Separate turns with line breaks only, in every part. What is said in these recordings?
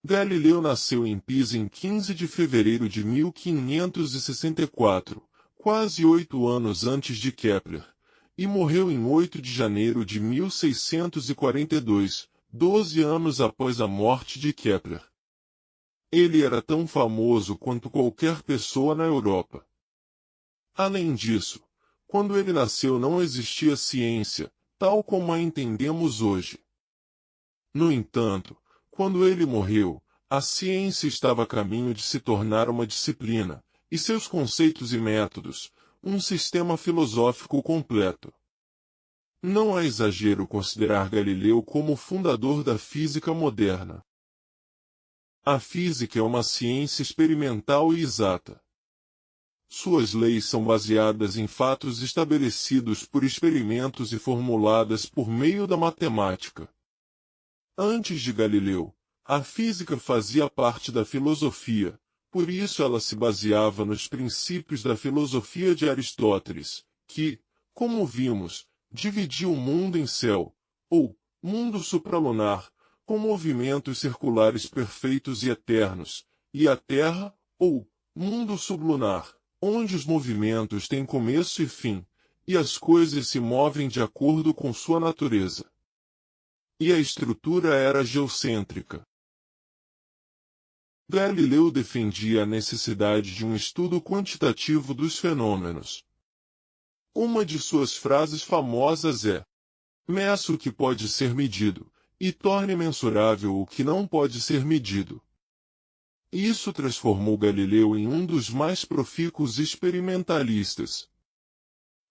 Galileu nasceu em Pisa em 15 de fevereiro de 1564, quase 8 anos antes de Kepler, e morreu em 8 de janeiro de 1642, 12 anos após a morte de Kepler. Ele era tão famoso quanto qualquer pessoa na Europa. Além disso, quando ele nasceu não existia ciência, tal como a entendemos hoje. No entanto, quando ele morreu, a ciência estava a caminho de se tornar uma disciplina, e seus conceitos e métodos, um sistema filosófico completo. Não é exagero considerar Galileu como o fundador da física moderna. A física é uma ciência experimental e exata. Suas leis são baseadas em fatos estabelecidos por experimentos e formuladas por meio da matemática. Antes de Galileu, a física fazia parte da filosofia, por isso ela se baseava nos princípios da filosofia de Aristóteles, que, como vimos, dividia o mundo em céu, ou mundo supralunar, com movimentos circulares perfeitos e eternos, e a Terra, ou mundo sublunar, onde os movimentos têm começo e fim, e as coisas se movem de acordo com sua natureza. E a estrutura era geocêntrica. Galileu defendia a necessidade de um estudo quantitativo dos fenômenos. Uma de suas frases famosas é: meça o que pode ser medido, e torne mensurável o que não pode ser medido. Isso transformou Galileu em um dos mais profícuos experimentalistas.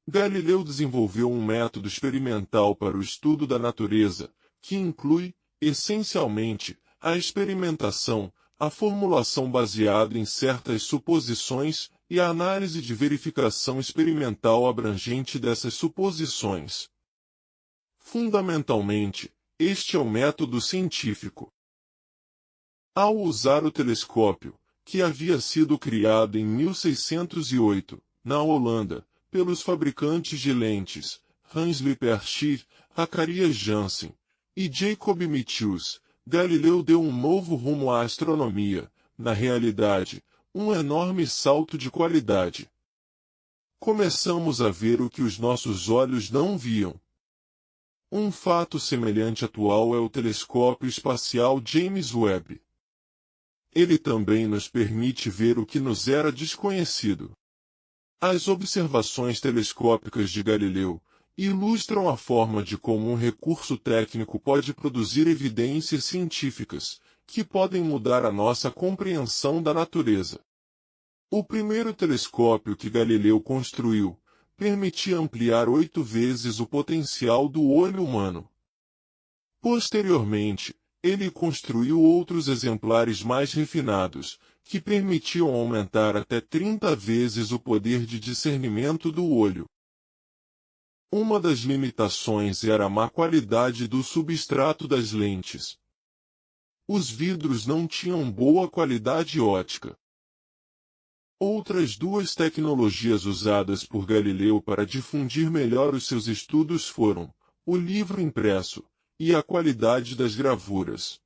Galileu desenvolveu um método experimental para o estudo da natureza, que inclui, essencialmente, a experimentação, a formulação baseada em certas suposições e a análise de verificação experimental abrangente dessas suposições. Fundamentalmente, este é o método científico. Ao usar o telescópio, que havia sido criado em 1608, na Holanda, pelos fabricantes de lentes, Hans Lippershey, Zacarias Janssen e Jacob Mitchus, Galileu deu um novo rumo à astronomia, na realidade, um enorme salto de qualidade. Começamos a ver o que os nossos olhos não viam. Um fato semelhante atual é o telescópio espacial James Webb. Ele também nos permite ver o que nos era desconhecido. As observações telescópicas de Galileu ilustram a forma de como um recurso técnico pode produzir evidências científicas, que podem mudar a nossa compreensão da natureza. O primeiro telescópio que Galileu construiu permitia ampliar 8 vezes o potencial do olho humano. Posteriormente, ele construiu outros exemplares mais refinados, que permitiam aumentar até 30 vezes o poder de discernimento do olho. Uma das limitações era a má qualidade do substrato das lentes. Os vidros não tinham boa qualidade óptica. Outras duas tecnologias usadas por Galileu para difundir melhor os seus estudos foram o livro impresso e a qualidade das gravuras.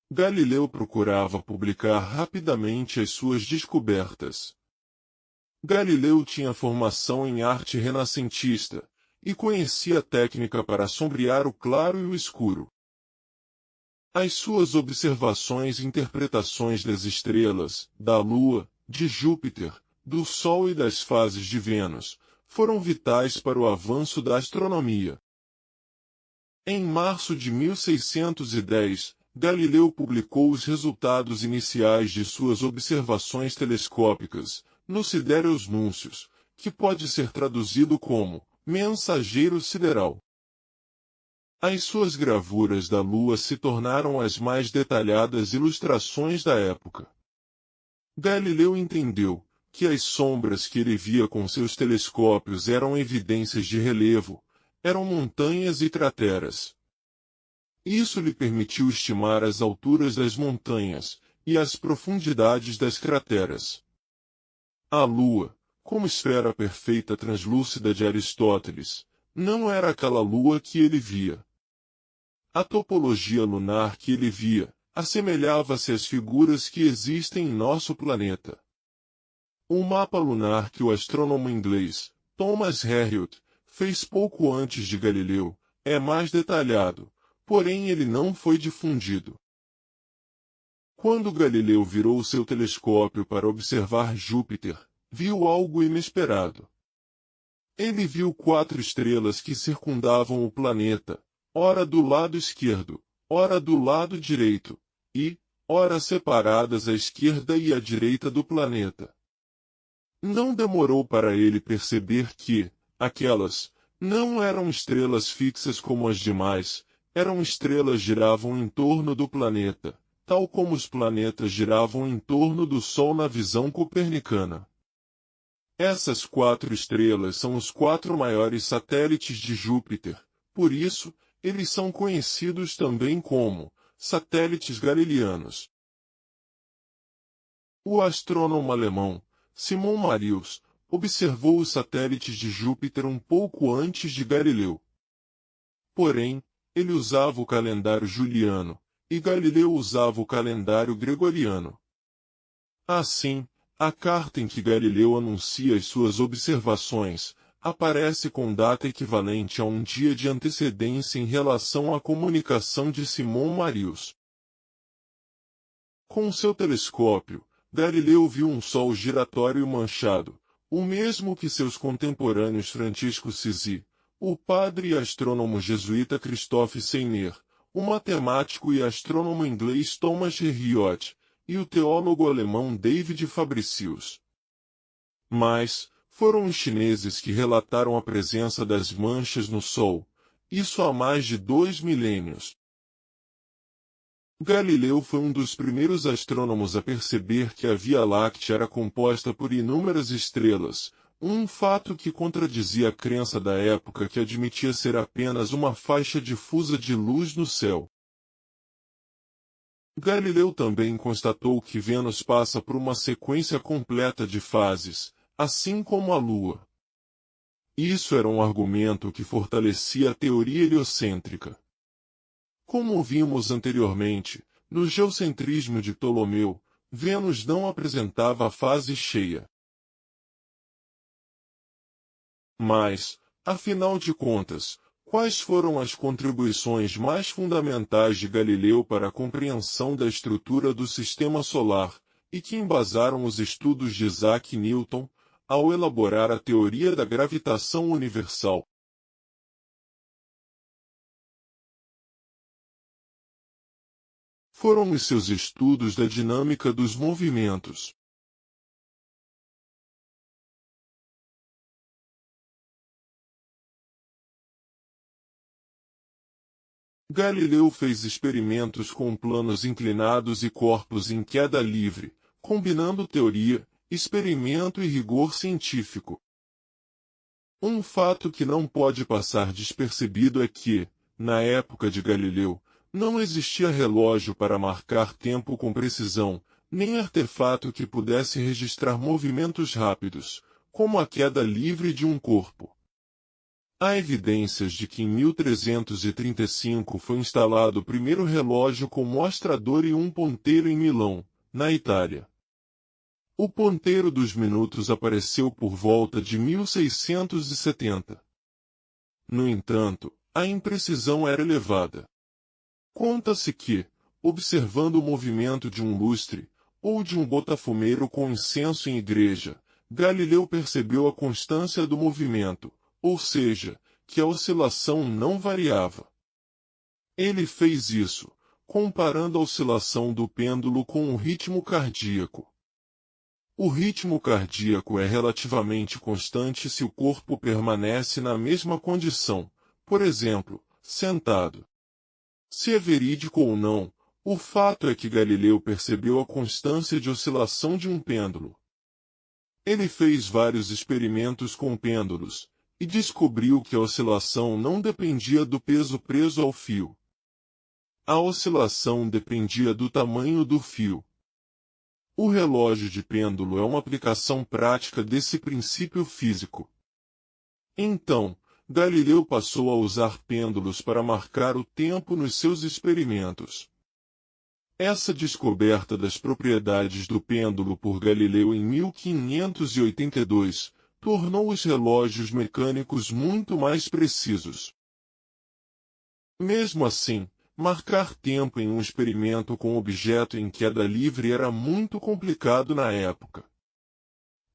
Galileu procurava publicar rapidamente as suas descobertas. Galileu tinha formação em arte renascentista e conhecia a técnica para sombrear o claro e o escuro. As suas observações e interpretações das estrelas, da Lua, de Júpiter, do Sol e das fases de Vênus, foram vitais para o avanço da astronomia. Em março de 1610, Galileu publicou os resultados iniciais de suas observações telescópicas, no Sidereus Nuncius, que pode ser traduzido como mensageiro sideral. As suas gravuras da Lua se tornaram as mais detalhadas ilustrações da época. Galileu entendeu que as sombras que ele via com seus telescópios eram evidências de relevo, eram montanhas e crateras. Isso lhe permitiu estimar as alturas das montanhas e as profundidades das crateras. A Lua, como esfera perfeita translúcida de Aristóteles, não era aquela Lua que ele via. A topologia lunar que ele via, assemelhava-se às figuras que existem em nosso planeta. Um mapa lunar que o astrônomo inglês, Thomas Harriot, fez pouco antes de Galileu, é mais detalhado, porém ele não foi difundido. Quando Galileu virou seu telescópio para observar Júpiter, viu algo inesperado. Ele viu 4 estrelas que circundavam o planeta, ora do lado esquerdo, ora do lado direito, e, ora separadas à esquerda e à direita do planeta. Não demorou para ele perceber que, aquelas, não eram estrelas fixas como as demais, eram estrelas que giravam em torno do planeta, tal como os planetas giravam em torno do Sol na visão copernicana. Essas 4 estrelas são os 4 maiores satélites de Júpiter, por isso, eles são conhecidos também como satélites galileanos. O astrônomo alemão, Simon Marius, observou os satélites de Júpiter um pouco antes de Galileu. Porém, ele usava o calendário juliano, e Galileu usava o calendário gregoriano. Assim, a carta em que Galileu anuncia as suas observações aparece com data equivalente a um dia de antecedência em relação à comunicação de Simon Marius. Com seu telescópio, Galileu viu um Sol giratório e manchado, o mesmo que seus contemporâneos Francisco Sisi, o padre e astrônomo jesuíta Christophe Seiner, o matemático e astrônomo inglês Thomas Harriot, e o teólogo alemão David Fabricius. Mas, foram os chineses que relataram a presença das manchas no Sol, isso há mais de 2 milênios. Galileu foi um dos primeiros astrônomos a perceber que a Via Láctea era composta por inúmeras estrelas, um fato que contradizia a crença da época que admitia ser apenas uma faixa difusa de luz no céu. Galileu também constatou que Vênus passa por uma sequência completa de fases, assim como a Lua. Isso era um argumento que fortalecia a teoria heliocêntrica. Como vimos anteriormente, no geocentrismo de Ptolomeu, Vênus não apresentava a fase cheia. Mas, afinal de contas, quais foram as contribuições mais fundamentais de Galileu para a compreensão da estrutura do Sistema Solar, e que embasaram os estudos de Isaac Newton, ao elaborar a teoria da gravitação universal? Foram os seus estudos da dinâmica dos movimentos. Galileu fez experimentos com planos inclinados e corpos em queda livre, combinando teoria, experimento e rigor científico. Um fato que não pode passar despercebido é que, na época de Galileu, não existia relógio para marcar tempo com precisão, nem artefato que pudesse registrar movimentos rápidos, como a queda livre de um corpo. Há evidências de que em 1335 foi instalado o primeiro relógio com mostrador e um ponteiro em Milão, na Itália. O ponteiro dos minutos apareceu por volta de 1670. No entanto, a imprecisão era elevada. Conta-se que, observando o movimento de um lustre, ou de um botafumeiro com incenso em igreja, Galileu percebeu a constância do movimento, ou seja, que a oscilação não variava. Ele fez isso, comparando a oscilação do pêndulo com o ritmo cardíaco. O ritmo cardíaco é relativamente constante se o corpo permanece na mesma condição, por exemplo, sentado. Se é verídico ou não, o fato é que Galileu percebeu a constância de oscilação de um pêndulo. Ele fez vários experimentos com pêndulos, e descobriu que a oscilação não dependia do peso preso ao fio. A oscilação dependia do tamanho do fio. O relógio de pêndulo é uma aplicação prática desse princípio físico. Então, Galileu passou a usar pêndulos para marcar o tempo nos seus experimentos. Essa descoberta das propriedades do pêndulo por Galileu em 1582 tornou os relógios mecânicos muito mais precisos. Mesmo assim, marcar tempo em um experimento com objeto em queda livre era muito complicado na época.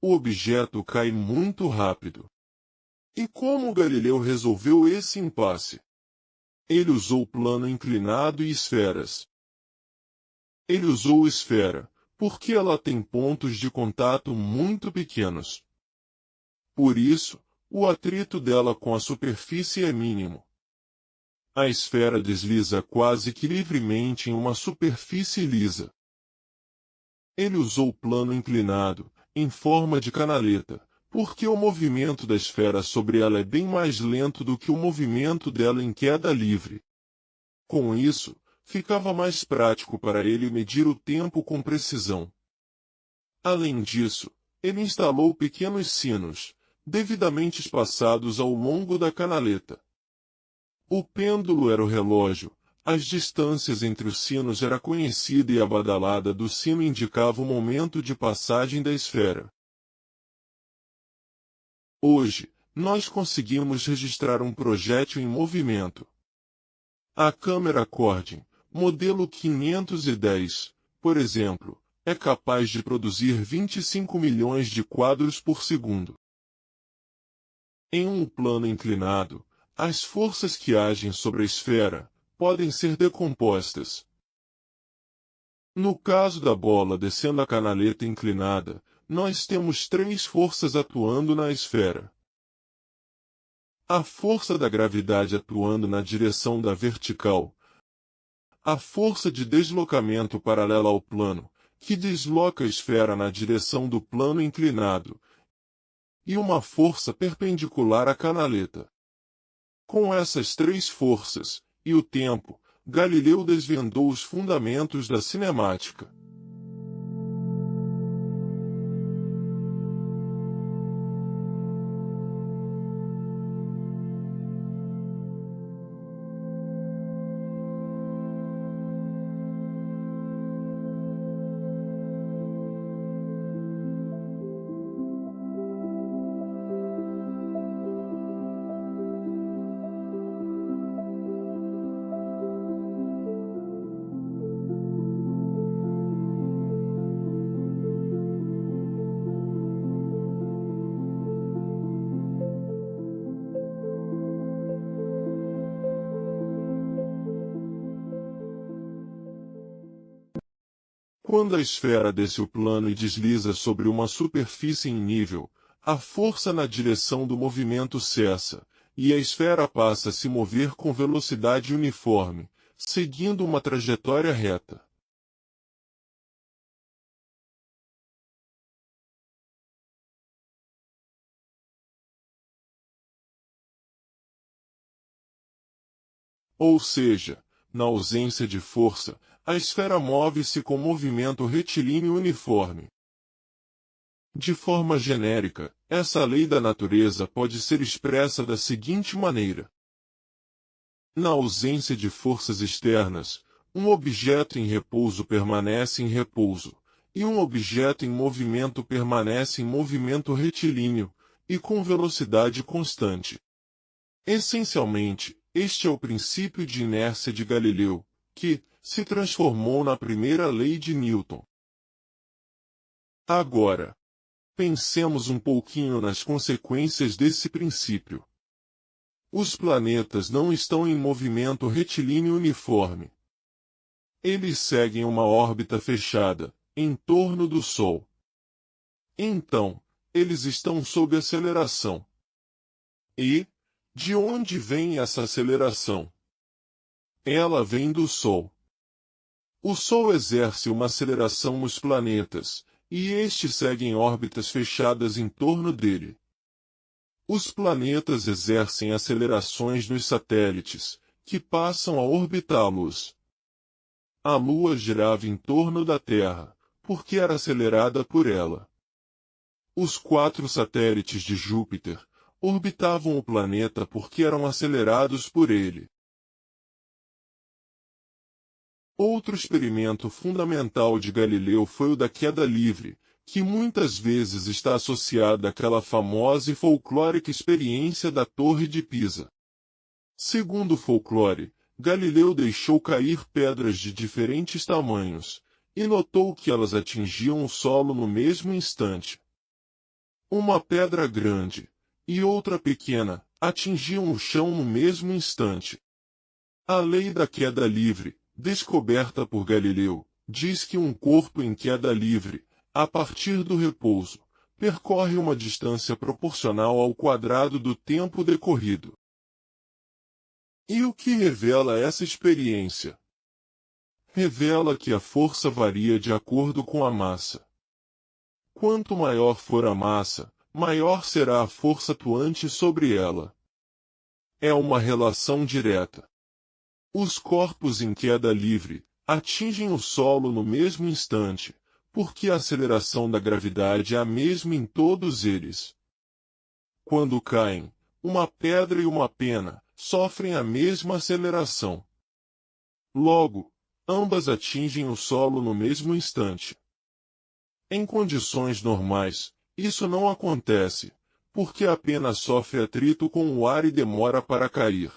O objeto cai muito rápido. E como Galileu resolveu esse impasse? Ele usou plano inclinado e esferas. Ele usou esfera, porque ela tem pontos de contato muito pequenos. Por isso, o atrito dela com a superfície é mínimo. A esfera desliza quase que livremente em uma superfície lisa. Ele usou plano inclinado, em forma de canaleta, porque o movimento da esfera sobre ela é bem mais lento do que o movimento dela em queda livre. Com isso, ficava mais prático para ele medir o tempo com precisão. Além disso, ele instalou pequenos sinos, devidamente espaçados ao longo da canaleta. O pêndulo era o relógio, as distâncias entre os sinos era conhecida e a badalada do sino indicava o momento de passagem da esfera. Hoje, nós conseguimos registrar um projétil em movimento. A câmera Corden, modelo 510, por exemplo, é capaz de produzir 25 milhões de quadros por segundo. Em um plano inclinado, as forças que agem sobre a esfera podem ser decompostas. No caso da bola descendo a canaleta inclinada, nós temos três forças atuando na esfera. A força da gravidade atuando na direção da vertical, a força de deslocamento paralela ao plano, que desloca a esfera na direção do plano inclinado, e uma força perpendicular à canaleta. Com essas três forças, e o tempo, Galileu desvendou os fundamentos da cinemática. Quando a esfera desce o plano e desliza sobre uma superfície em nível, a força na direção do movimento cessa, e a esfera passa a se mover com velocidade uniforme, seguindo uma trajetória reta. Ou seja, na ausência de força, a esfera move-se com movimento retilíneo uniforme. De forma genérica, essa lei da natureza pode ser expressa da seguinte maneira. Na ausência de forças externas, um objeto em repouso permanece em repouso, e um objeto em movimento permanece em movimento retilíneo, e com velocidade constante. Essencialmente, este é o princípio de inércia de Galileu, que se transformou na primeira lei de Newton. Agora, pensemos um pouquinho nas consequências desse princípio. Os planetas não estão em movimento retilíneo uniforme. Eles seguem uma órbita fechada, em torno do Sol. Então, eles estão sob aceleração. E, de onde vem essa aceleração? Ela vem do Sol. O Sol exerce uma aceleração nos planetas, e estes seguem órbitas fechadas em torno dele. Os planetas exercem acelerações nos satélites, que passam a orbitá-los. A Lua girava em torno da Terra, porque era acelerada por ela. Os 4 satélites de Júpiter orbitavam o planeta porque eram acelerados por ele. Outro experimento fundamental de Galileu foi o da queda livre, que muitas vezes está associada àquela famosa e folclórica experiência da Torre de Pisa. Segundo o folclore, Galileu deixou cair pedras de diferentes tamanhos, e notou que elas atingiam o solo no mesmo instante. Uma pedra grande e outra pequena atingiam o chão no mesmo instante. A lei da queda livre, descoberta por Galileu, diz que um corpo em queda livre, a partir do repouso, percorre uma distância proporcional ao quadrado do tempo decorrido. E o que revela essa experiência? Revela que a força varia de acordo com a massa. Quanto maior for a massa, maior será a força atuante sobre ela. É uma relação direta. Os corpos em queda livre atingem o solo no mesmo instante, porque a aceleração da gravidade é a mesma em todos eles. Quando caem, uma pedra e uma pena sofrem a mesma aceleração. Logo, ambas atingem o solo no mesmo instante. Em condições normais, isso não acontece, porque a pena sofre atrito com o ar e demora para cair.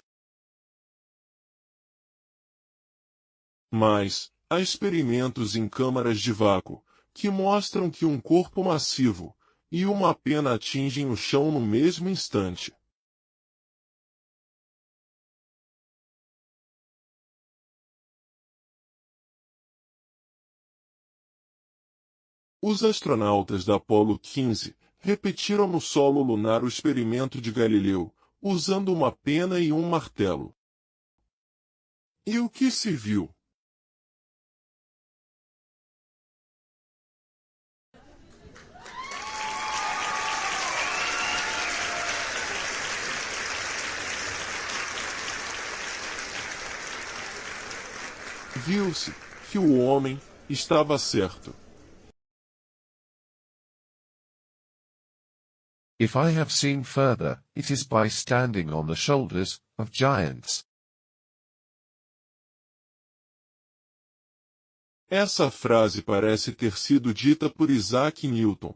Mas, há experimentos em câmaras de vácuo, que mostram que um corpo massivo e uma pena atingem o chão no mesmo instante. Os astronautas da Apollo 15 repetiram no solo lunar o experimento de Galileu, usando uma pena e um martelo. E o que se viu? Viu-se que o homem estava certo.
If I have seen further, it is by standing on the shoulders of giants.
Essa frase parece ter sido dita por Isaac Newton.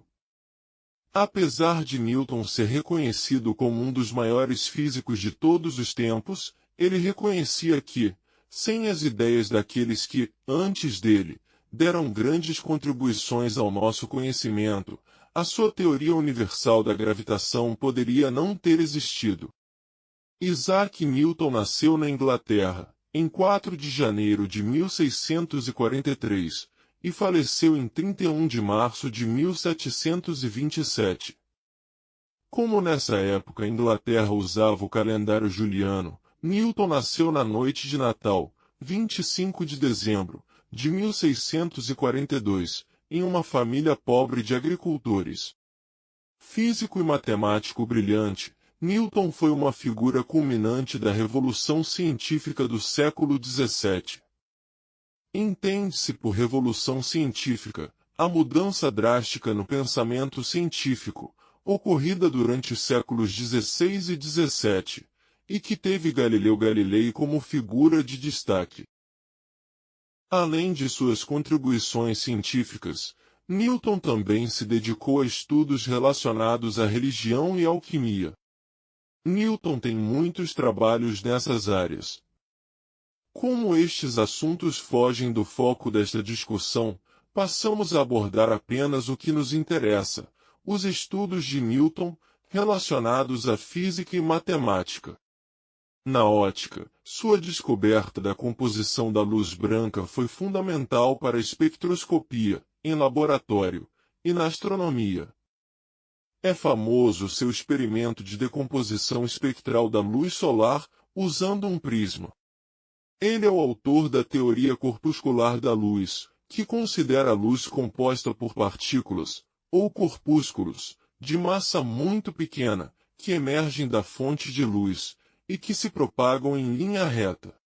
Apesar de Newton ser reconhecido como um dos maiores físicos de todos os tempos, ele reconhecia que, sem as ideias daqueles que, antes dele, deram grandes contribuições ao nosso conhecimento, a sua teoria universal da gravitação poderia não ter existido. Isaac Newton nasceu na Inglaterra, em 4 de janeiro de 1643, e faleceu em 31 de março de 1727. Como nessa época a Inglaterra usava o calendário juliano, Newton nasceu na noite de Natal, 25 de dezembro, de 1642, em uma família pobre de agricultores. Físico e matemático brilhante, Newton foi uma figura culminante da revolução científica do século XVII. Entende-se por revolução científica a mudança drástica no pensamento científico, ocorrida durante os séculos XVI e XVII, e que teve Galileu Galilei como figura de destaque. Além de suas contribuições científicas, Newton também se dedicou a estudos relacionados à religião e alquimia. Newton tem muitos trabalhos nessas áreas. Como estes assuntos fogem do foco desta discussão, passamos a abordar apenas o que nos interessa, os estudos de Newton, relacionados à física e matemática. Na ótica, sua descoberta da composição da luz branca foi fundamental para a espectroscopia, em laboratório, e na astronomia. É famoso seu experimento de decomposição espectral da luz solar, usando um prisma. Ele é o autor da teoria corpuscular da luz, que considera a luz composta por partículas, ou corpúsculos, de massa muito pequena, que emergem da fonte de luz, e que se propagam em linha reta.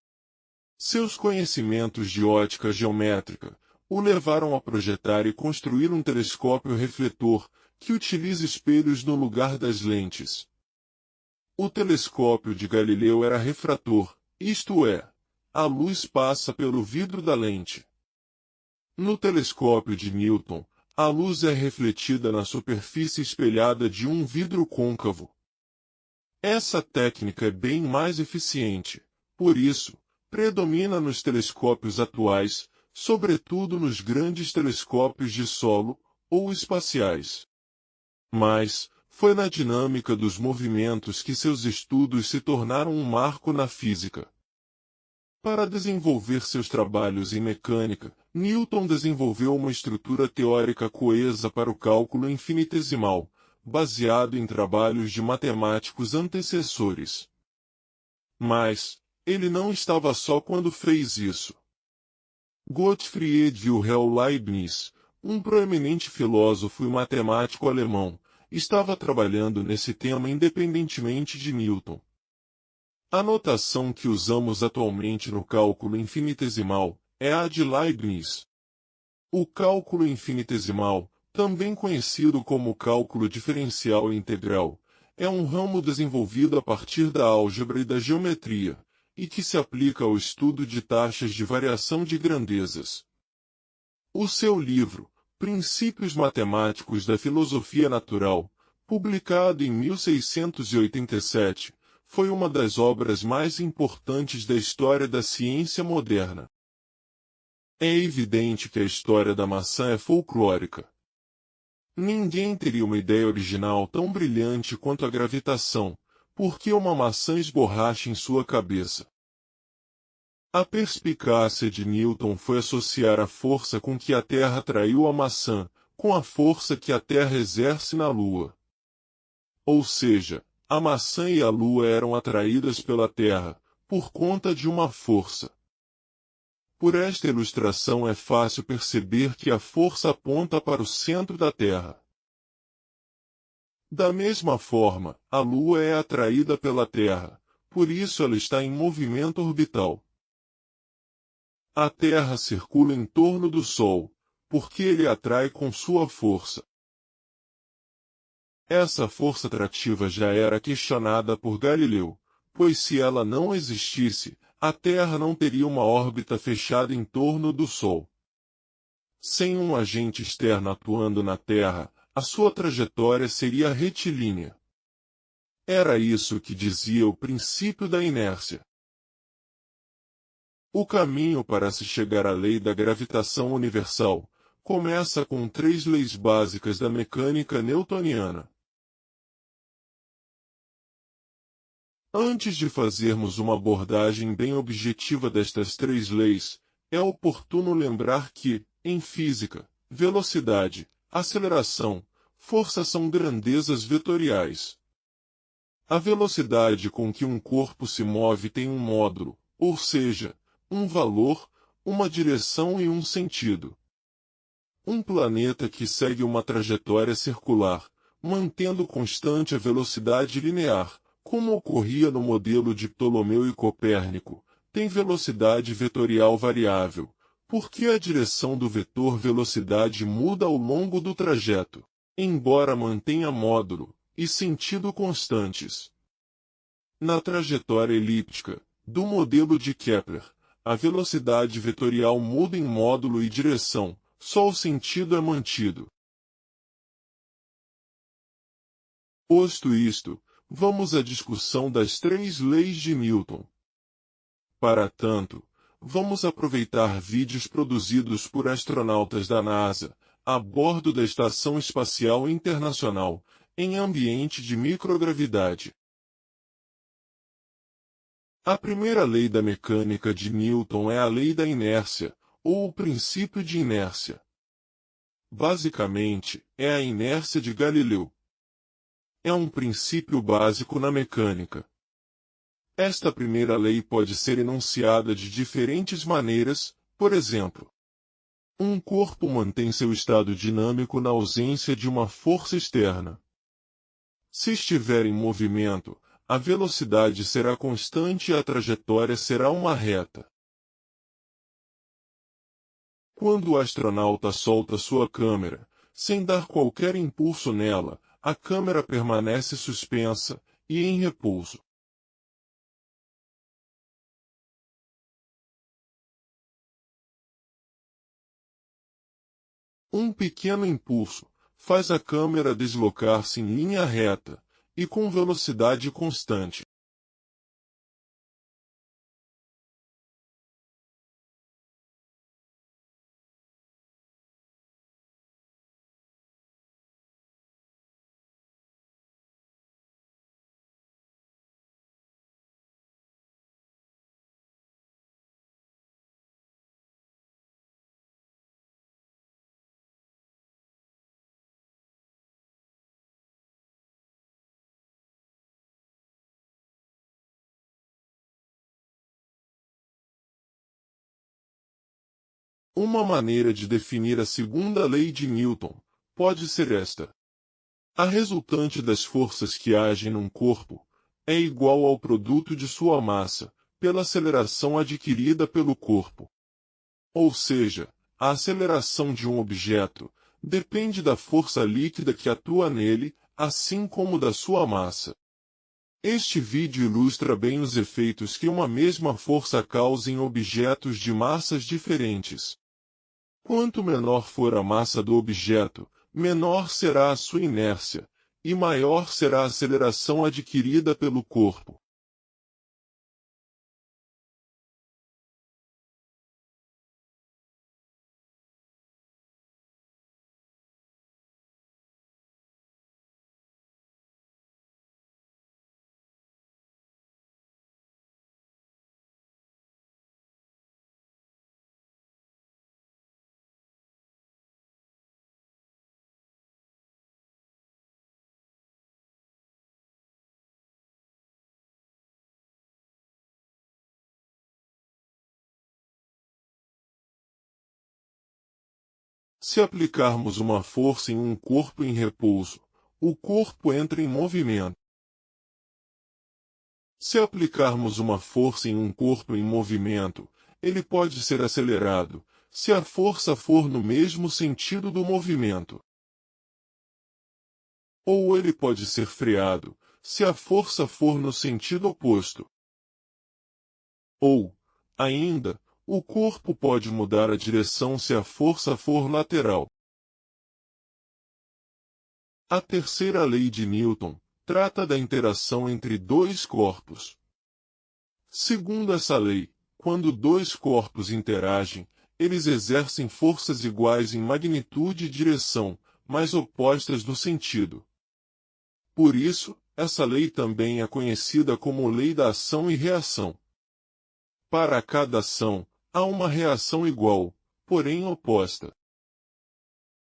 Seus conhecimentos de ótica geométrica o levaram a projetar e construir um telescópio refletor, que utiliza espelhos no lugar das lentes. O telescópio de Galileu era refrator, isto é, a luz passa pelo vidro da lente. No telescópio de Newton, a luz é refletida na superfície espelhada de um vidro côncavo. Essa técnica é bem mais eficiente, por isso, predomina nos telescópios atuais, sobretudo nos grandes telescópios de solo, ou espaciais. Mas, foi na dinâmica dos movimentos que seus estudos se tornaram um marco na física. Para desenvolver seus trabalhos em mecânica, Newton desenvolveu uma estrutura teórica coesa para o cálculo infinitesimal, baseado em trabalhos de matemáticos antecessores. Mas, ele não estava só quando fez isso. Gottfried Wilhelm Leibniz, um proeminente filósofo e matemático alemão, estava trabalhando nesse tema independentemente de Newton. A notação que usamos atualmente no cálculo infinitesimal é a de Leibniz. O cálculo infinitesimal, também conhecido como cálculo diferencial integral, é um ramo desenvolvido a partir da álgebra e da geometria, e que se aplica ao estudo de taxas de variação de grandezas. O seu livro, Princípios Matemáticos da Filosofia Natural, publicado em 1687, foi uma das obras mais importantes da história da ciência moderna. É evidente que a história da maçã é folclórica. Ninguém teria uma ideia original tão brilhante quanto a gravitação, porque uma maçã esborracha em sua cabeça. A perspicácia de Newton foi associar a força com que a Terra atraiu a maçã, com a força que a Terra exerce na Lua. Ou seja, a maçã e a Lua eram atraídas pela Terra, por conta de uma força. Por esta ilustração é fácil perceber que a força aponta para o centro da Terra. Da mesma forma, a Lua é atraída pela Terra, por isso ela está em movimento orbital. A Terra circula em torno do Sol, porque ele atrai com sua força. Essa força atrativa já era questionada por Galileu, pois se ela não existisse, a Terra não teria uma órbita fechada em torno do Sol. Sem um agente externo atuando na Terra, a sua trajetória seria retilínea. Era isso que dizia o princípio da inércia. O caminho para se chegar à lei da gravitação universal começa com 3 leis básicas da mecânica newtoniana. Antes de fazermos uma abordagem bem objetiva destas 3 leis, é oportuno lembrar que, em física, velocidade, aceleração, força são grandezas vetoriais. A velocidade com que um corpo se move tem um módulo, ou seja, um valor, uma direção e um sentido. Um planeta que segue uma trajetória circular, mantendo constante a velocidade linear, como ocorria no modelo de Ptolomeu e Copérnico, tem velocidade vetorial variável, porque a direção do vetor velocidade muda ao longo do trajeto, embora mantenha módulo e sentido constantes. Na trajetória elíptica, do modelo de Kepler, a velocidade vetorial muda em módulo e direção, só o sentido é mantido. Posto isto, vamos à discussão das 3 leis de Newton. Para tanto, vamos aproveitar vídeos produzidos por astronautas da NASA, a bordo da Estação Espacial Internacional, em ambiente de microgravidade. A primeira lei da mecânica de Newton é a lei da inércia, ou o princípio de inércia. Basicamente, é a inércia de Galileu. É um princípio básico na mecânica. Esta primeira lei pode ser enunciada de diferentes maneiras, por exemplo. Um corpo mantém seu estado dinâmico na ausência de uma força externa. Se estiver em movimento, a velocidade será constante e a trajetória será uma reta. Quando o astronauta solta sua câmera, sem dar qualquer impulso nela, a câmera permanece suspensa e em repouso. Um pequeno impulso faz a câmera deslocar-se em linha reta e com velocidade constante. Uma maneira de definir a segunda lei de Newton pode ser esta. A resultante das forças que agem num corpo é igual ao produto de sua massa, pela aceleração adquirida pelo corpo. Ou seja, a aceleração de um objeto depende da força líquida que atua nele, assim como da sua massa. Este vídeo ilustra bem os efeitos que uma mesma força causa em objetos de massas diferentes. Quanto menor for a massa do objeto, menor será a sua inércia, e maior será a aceleração adquirida pelo corpo. Se aplicarmos uma força em um corpo em repouso, o corpo entra em movimento. Se aplicarmos uma força em um corpo em movimento, ele pode ser acelerado, se a força for no mesmo sentido do movimento. Ou ele pode ser freado, se a força for no sentido oposto. Ou, ainda, o corpo pode mudar a direção se a força for lateral. A terceira lei de Newton trata da interação entre dois corpos. Segundo essa lei, quando dois corpos interagem, eles exercem forças iguais em magnitude e direção, mas opostas no sentido. Por isso, essa lei também é conhecida como lei da ação e reação. Para cada ação, há uma reação igual, porém oposta.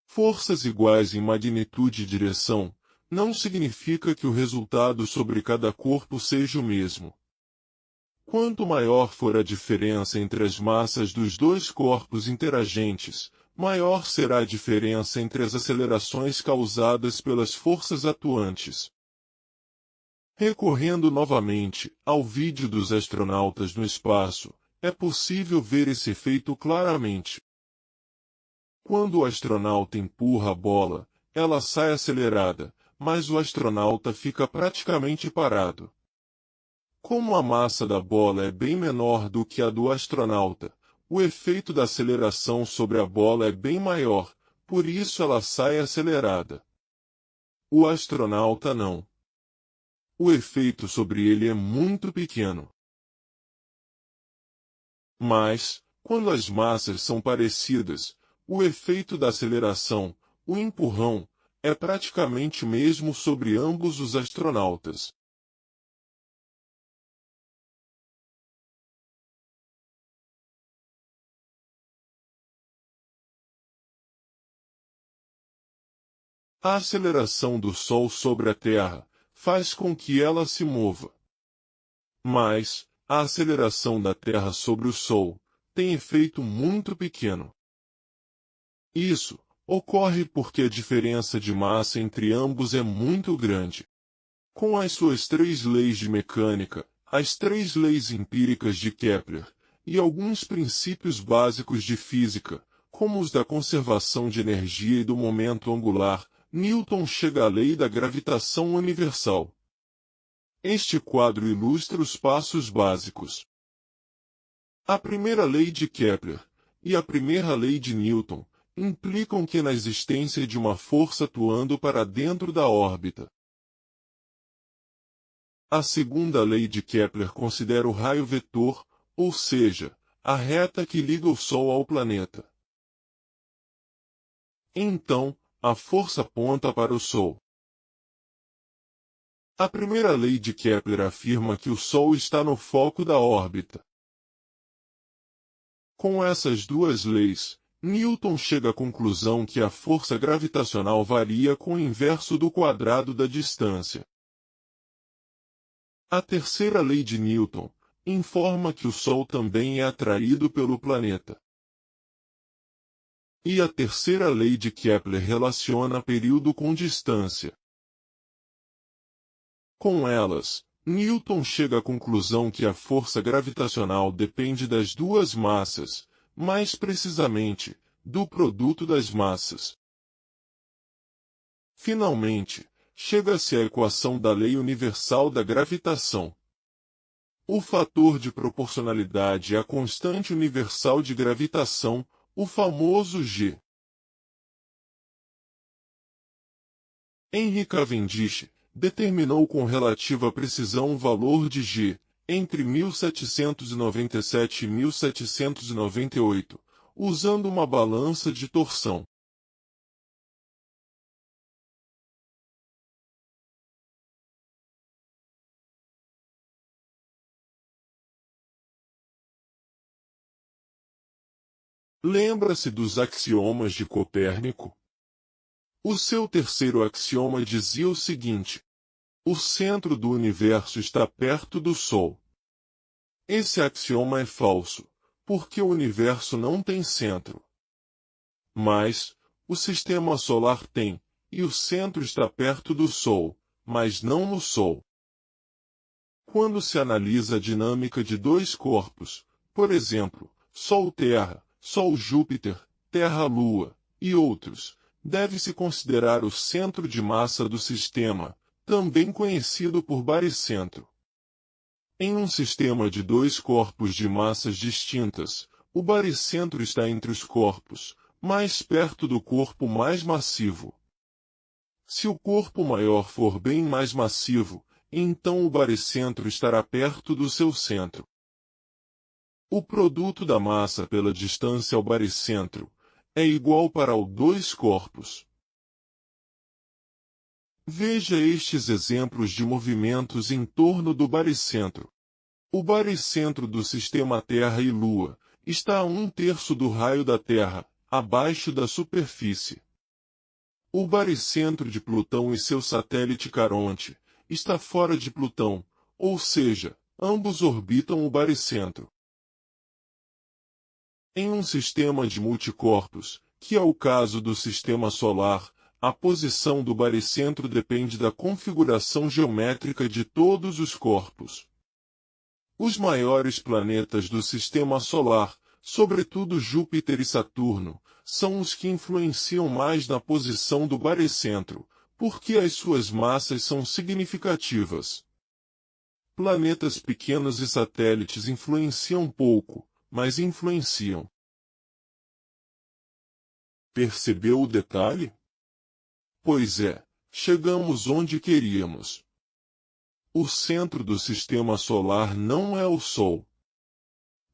Forças iguais em magnitude e direção não significa que o resultado sobre cada corpo seja o mesmo. Quanto maior for a diferença entre as massas dos dois corpos interagentes, maior será a diferença entre as acelerações causadas pelas forças atuantes. Recorrendo novamente ao vídeo dos astronautas no espaço, é possível ver esse efeito claramente. Quando o astronauta empurra a bola, ela sai acelerada, mas o astronauta fica praticamente parado. Como a massa da bola é bem menor do que a do astronauta, o efeito da aceleração sobre a bola é bem maior, por isso ela sai acelerada. O astronauta não. O efeito sobre ele é muito pequeno. Mas, quando as massas são parecidas, o efeito da aceleração, o empurrão, é praticamente o mesmo sobre ambos os astronautas. A aceleração do Sol sobre a Terra faz com que ela se mova. Mas, a aceleração da Terra sobre o Sol tem efeito muito pequeno. Isso ocorre porque a diferença de massa entre ambos é muito grande. Com as suas três leis de mecânica, as três leis empíricas de Kepler, e alguns princípios básicos de física, como os da conservação de energia e do momento angular, Newton chega à lei da gravitação universal. Este quadro ilustra os passos básicos. A primeira lei de Kepler e a primeira lei de Newton implicam que na existência de uma força atuando para dentro da órbita. A segunda lei de Kepler considera o raio vetor, ou seja, a reta que liga o Sol ao planeta. Então, a força aponta para o Sol. A primeira lei de Kepler afirma que o Sol está no foco da órbita. Com essas duas leis, Newton chega à conclusão que a força gravitacional varia com o inverso do quadrado da distância. A terceira lei de Newton informa que o Sol também é atraído pelo planeta. E a terceira lei de Kepler relaciona período com distância. Com elas, Newton chega à conclusão que a força gravitacional depende das duas massas, mais precisamente, do produto das massas. Finalmente, chega-se à equação da lei universal da gravitação. O fator de proporcionalidade é a constante universal de gravitação, o famoso G. Henry Cavendish determinou com relativa precisão o valor de G, entre 1797 e 1798, usando uma balança de torção. Lembra-se dos axiomas de Copérnico? O seu terceiro axioma dizia o seguinte: o centro do universo está perto do Sol. Esse axioma é falso, porque o universo não tem centro. Mas, o sistema solar tem, e o centro está perto do Sol, mas não no Sol. Quando se analisa a dinâmica de dois corpos, por exemplo, Sol-Terra, Sol-Júpiter, Terra-Lua, e outros, deve-se considerar o centro de massa do sistema, também conhecido por baricentro. Em um sistema de dois corpos de massas distintas, o baricentro está entre os corpos, mais perto do corpo mais massivo. Se o corpo maior for bem mais massivo, então o baricentro estará perto do seu centro. O produto da massa pela distância ao baricentro é igual para os dois corpos. Veja estes exemplos de movimentos em torno do baricentro. O baricentro do sistema Terra e Lua está a 1/3 do raio da Terra, abaixo da superfície. O baricentro de Plutão e seu satélite Caronte está fora de Plutão, ou seja, ambos orbitam o baricentro. Em um sistema de multicorpos, que é o caso do Sistema Solar, a posição do baricentro depende da configuração geométrica de todos os corpos. Os maiores planetas do Sistema Solar, sobretudo Júpiter e Saturno, são os que influenciam mais na posição do baricentro, porque as suas massas são significativas. Planetas pequenos e satélites influenciam pouco, mas influenciam. Percebeu o detalhe? Pois é, chegamos onde queríamos. O centro do sistema solar não é o Sol.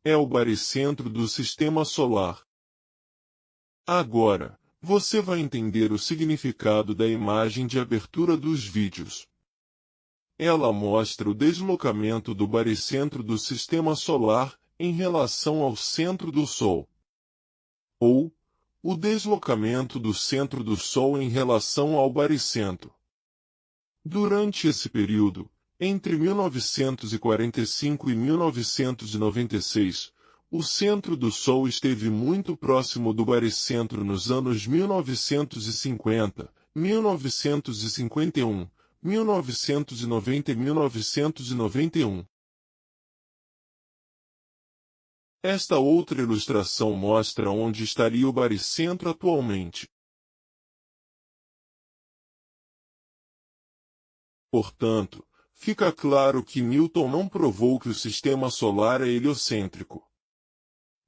É o baricentro do sistema solar. Agora, você vai entender o significado da imagem de abertura dos vídeos. Ela mostra o deslocamento do baricentro do sistema solar em relação ao centro do Sol. Ou, o deslocamento do centro do Sol em relação ao baricentro. Durante esse período, entre 1945 e 1996, o centro do Sol esteve muito próximo do baricentro nos anos 1950, 1951, 1990 e 1991. Esta outra ilustração mostra onde estaria o baricentro atualmente. Portanto, fica claro que Newton não provou que o sistema solar é heliocêntrico.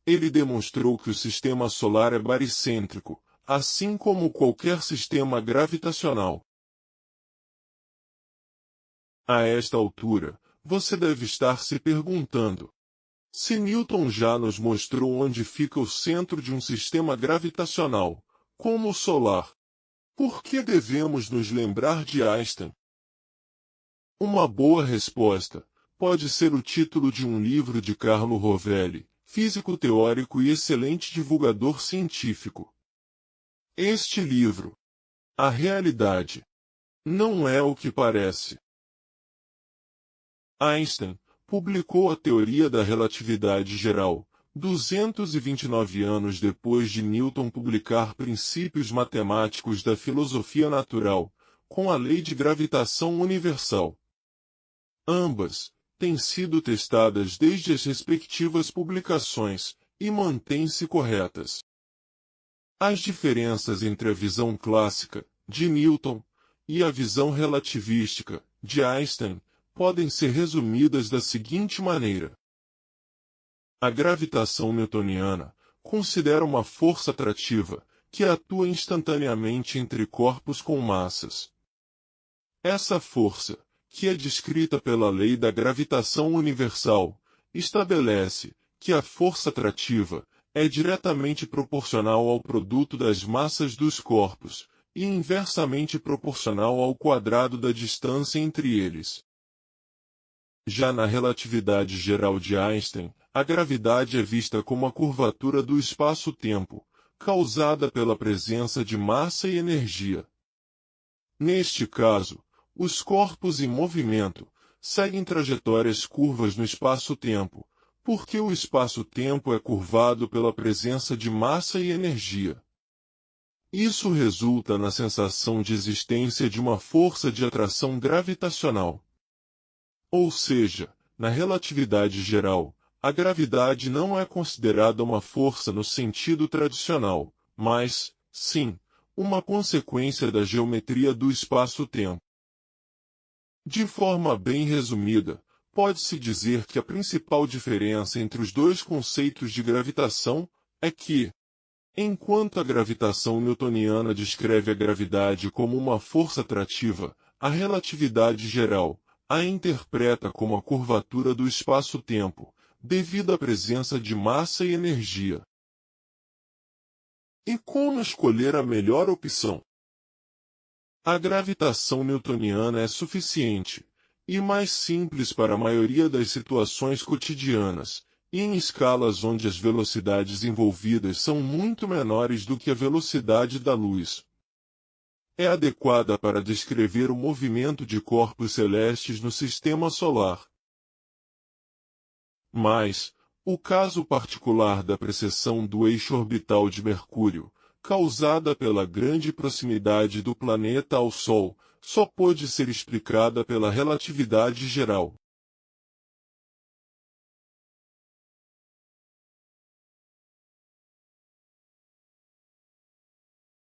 Ele demonstrou que o sistema solar é baricêntrico, assim como qualquer sistema gravitacional. A esta altura, você deve estar se perguntando: se Newton já nos mostrou onde fica o centro de um sistema gravitacional, como o solar, por que devemos nos lembrar de Einstein? Uma boa resposta pode ser o título de um livro de Carlo Rovelli, físico teórico e excelente divulgador científico. Este livro, A Realidade, não é o que parece. Einstein publicou a teoria da relatividade geral, 229 anos depois de Newton publicar princípios matemáticos da filosofia natural, com a lei de gravitação universal. Ambas têm sido testadas desde as respectivas publicações, e mantêm-se corretas. As diferenças entre a visão clássica, de Newton, e a visão relativística, de Einstein, podem ser resumidas da seguinte maneira. A gravitação newtoniana considera uma força atrativa, que atua instantaneamente entre corpos com massas. Essa força, que é descrita pela lei da gravitação universal, estabelece que a força atrativa é diretamente proporcional ao produto das massas dos corpos, e inversamente proporcional ao quadrado da distância entre eles. Já na relatividade geral de Einstein, a gravidade é vista como a curvatura do espaço-tempo, causada pela presença de massa e energia. Neste caso, os corpos em movimento seguem trajetórias curvas no espaço-tempo, porque o espaço-tempo é curvado pela presença de massa e energia. Isso resulta na sensação de existência de uma força de atração gravitacional. Ou seja, na relatividade geral, a gravidade não é considerada uma força no sentido tradicional, mas, sim, uma consequência da geometria do espaço-tempo. De forma bem resumida, pode-se dizer que a principal diferença entre os dois conceitos de gravitação é que, enquanto a gravitação newtoniana descreve a gravidade como uma força atrativa, a relatividade geral a interpreta como a curvatura do espaço-tempo, devido à presença de massa e energia. E como escolher a melhor opção? A gravitação newtoniana é suficiente, e mais simples para a maioria das situações cotidianas, e em escalas onde as velocidades envolvidas são muito menores do que a velocidade da luz. É adequada para descrever o movimento de corpos celestes no sistema solar. Mas, o caso particular da precessão do eixo orbital de Mercúrio, causada pela grande proximidade do planeta ao Sol, só pode ser explicada pela relatividade geral.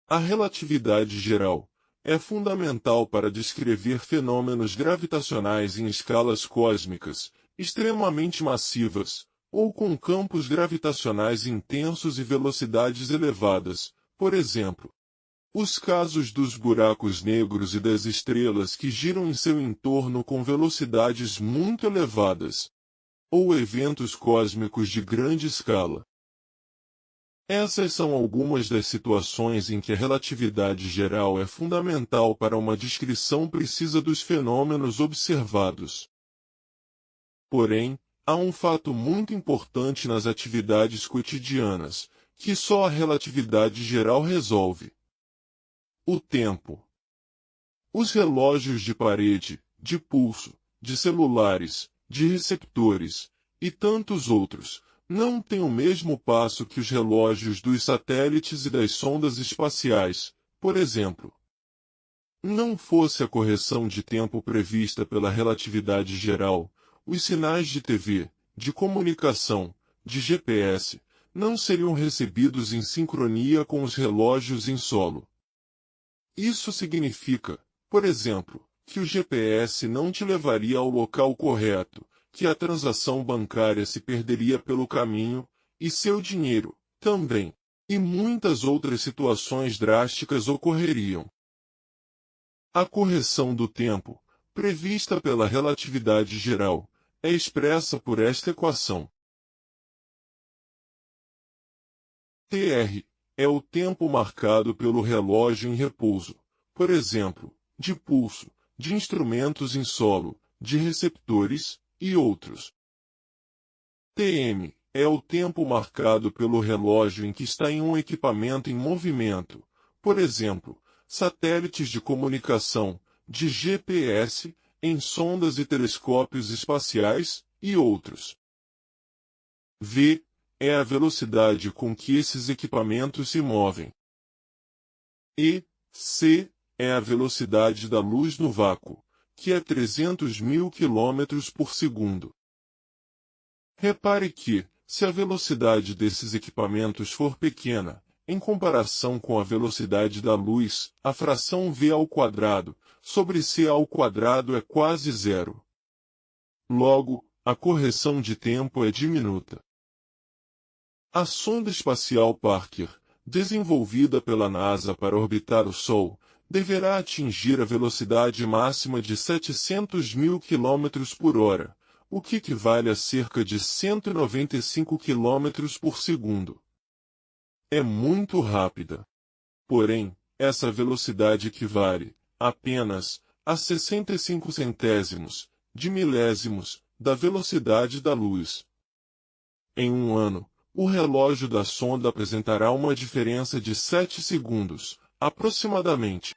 A relatividade geral é fundamental para descrever fenômenos gravitacionais em escalas cósmicas, extremamente massivas, ou com campos gravitacionais intensos e velocidades elevadas, por exemplo, os casos dos buracos negros e das estrelas que giram em seu entorno com velocidades muito elevadas, ou eventos cósmicos de grande escala. Essas são algumas das situações em que a relatividade geral é fundamental para uma descrição precisa dos fenômenos observados. Porém, há um fato muito importante nas atividades cotidianas, que só a relatividade geral resolve: o tempo. Os relógios de parede, de pulso, de celulares, de receptores, e tantos outros, não têm o mesmo passo que os relógios dos satélites e das sondas espaciais, por exemplo. Não fosse a correção de tempo prevista pela relatividade geral, os sinais de TV, de comunicação, de GPS, não seriam recebidos em sincronia com os relógios em solo. Isso significa, por exemplo, que o GPS não te levaria ao local correto, que a transação bancária se perderia pelo caminho, e seu dinheiro, também. E muitas outras situações drásticas ocorreriam. A correção do tempo, prevista pela relatividade geral, é expressa por esta equação. Tr é o tempo marcado pelo relógio em repouso, por exemplo, de pulso, de instrumentos em solo, de receptores, e outros. Tm é o tempo marcado pelo relógio em que está em um equipamento em movimento, por exemplo, satélites de comunicação, de GPS, em sondas e telescópios espaciais, e outros. V é a velocidade com que esses equipamentos se movem. E c é a velocidade da luz no vácuo, que é 300.000 km por segundo. Repare que, se a velocidade desses equipamentos for pequena, em comparação com a velocidade da luz, a fração v ao quadrado, sobre c ao quadrado é quase zero. Logo, a correção de tempo é diminuta. A sonda espacial Parker, desenvolvida pela NASA para orbitar o Sol, deverá atingir a velocidade máxima de 700.000 km por hora, o que equivale a cerca de 195 km por segundo. É muito rápida. Porém, essa velocidade equivale, apenas, a 65 centésimos, de milésimos, da velocidade da luz. Em um ano, o relógio da sonda apresentará uma diferença de 7 segundos, aproximadamente.